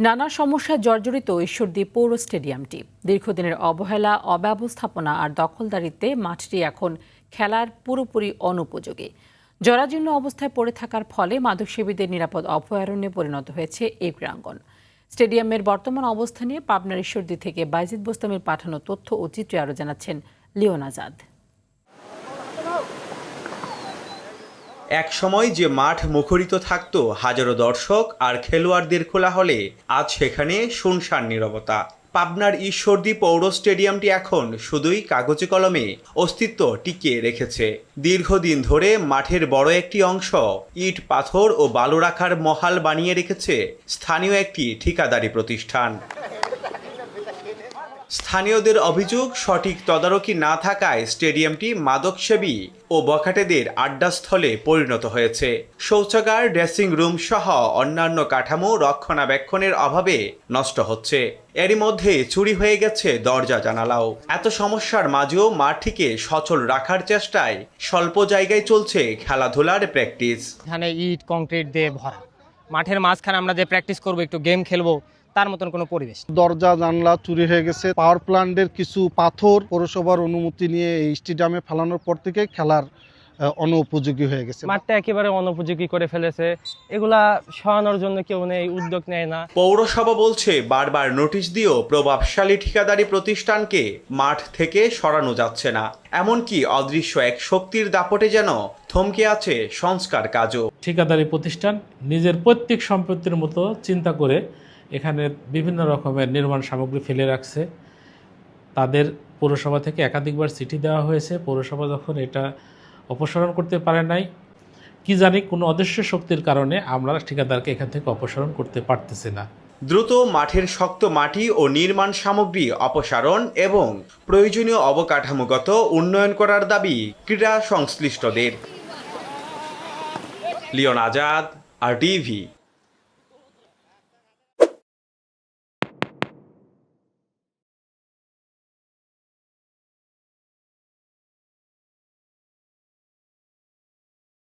নানা সমস্যায় জর্জরিত ঈশ্বরদী পৌর স্টেডিয়ামটি। দীর্ঘদিনের অবহেলা, অব্যবস্থাপনা আর দখলদারিত্বে মাঠটি এখন খেলার পুরোপুরি অনুপযোগী। জরাজীর্ণ অবস্থায় পড়ে থাকার ফলে মাদকসেবীদের নিরাপদ অভয়ারণ্যে পরিণত হয়েছে এই ক্রীড়াঙ্গন। স্টেডিয়ামের বর্তমান অবস্থা নিয়ে পাবনার ঈশ্বরদী থেকে বাইজিদ বোস্তামির পাঠানো তথ্য ও চিত্রে আরও জানাচ্ছেন লিওন আজাদ। এক সময় যে মাঠ মুখরিত থাকতো হাজারো দর্শক আর খেলোয়াড়দের খোলা হলে, আজ সেখানে শুনশান নীরবতা। পাবনার ঈশ্বরদী পৌর স্টেডিয়ামটি এখন শুধুই কাগজে কলমে অস্তিত্ব টিকিয়ে রেখেছে। দীর্ঘদিন ধরে মাঠের বড় একটি অংশ ইট, পাথর ও বালু রাখার মহাল বানিয়ে রেখেছে স্থানীয় একটি ঠিকাদারি প্রতিষ্ঠান। স্থানীয়দের অভিযোগ, সঠিক তদারকি না থাকায় স্টেডিয়ামটি মাদকসেবী ও বখাটেদের আড্ডাস্থলে পরিণত হয়েছে। শৌচাগার, ড্রেসিং রুম সহ অন্যান্য কাঠামো রক্ষণাবেক্ষণের অভাবে নষ্ট হচ্ছে। এরই মধ্যে চুরি হয়ে গেছে দরজা জানালাও। এত সমস্যার মাঝেও মাঠটিকে সচল রাখার চেষ্টায় স্বল্প জায়গায় চলছে খেলাধুলার প্র্যাকটিস। এখানে ইট, কংক্রিট দিয়ে ভরা মাঠের মাঝখানে আমরা যে প্র্যাকটিস করব, একটু গেম খেলবো, তার মতন কোনো পরিবেশ। দরজা জানলা চুরি হয়ে গেছে। পাওয়ার প্ল্যান্টের কিছু পাথর পৌরসভার অনুমতি নিয়ে এই স্টেডিয়ামে ফেলানোর পর থেকে খেলার অনুপযোগী হয়ে গেছে। মাঠটা একেবারে অনুপযোগী করে ফেলেছে। এগুলা সরানোর জন্য কেউ নেই, উদ্যোগ নেয় না। পৌরসভা বলছে বারবার নোটিশ দিয়েও প্রভাবশালী ঠিকাদারি প্রতিষ্ঠানকে মাঠ থেকে সরানো যাচ্ছে না। এমনকি অদৃশ্য এক শক্তির দাপটে যেন থমকে আছে সংস্কার কাজও। ঠিকাদারি প্রতিষ্ঠান নিজের প্রত্যেক সম্পত্তির মতো চিন্তা করে এখানে বিভিন্ন রকমের নির্মাণ সামগ্রী ফেলে রাখছে। তাদের পৌরসভা থেকে একাধিকবার চিঠি দেওয়া হয়েছে। পৌরসভা যখন এটা অপসারণ করতে পারে নাই, কি জানি কোনো অদৃশ্য শক্তির কারণে আমরা ঠিকাদারকে এখান থেকে অপসারণ করতে পারতেছি না। দ্রুত মাঠের শক্ত মাটি ও নির্মাণ সামগ্রী অপসারণ এবং প্রয়োজনীয় অবকাঠামোগত উন্নয়ন করার দাবি ক্রীড়া সংশ্লিষ্টদের। Leon Azad, RTV।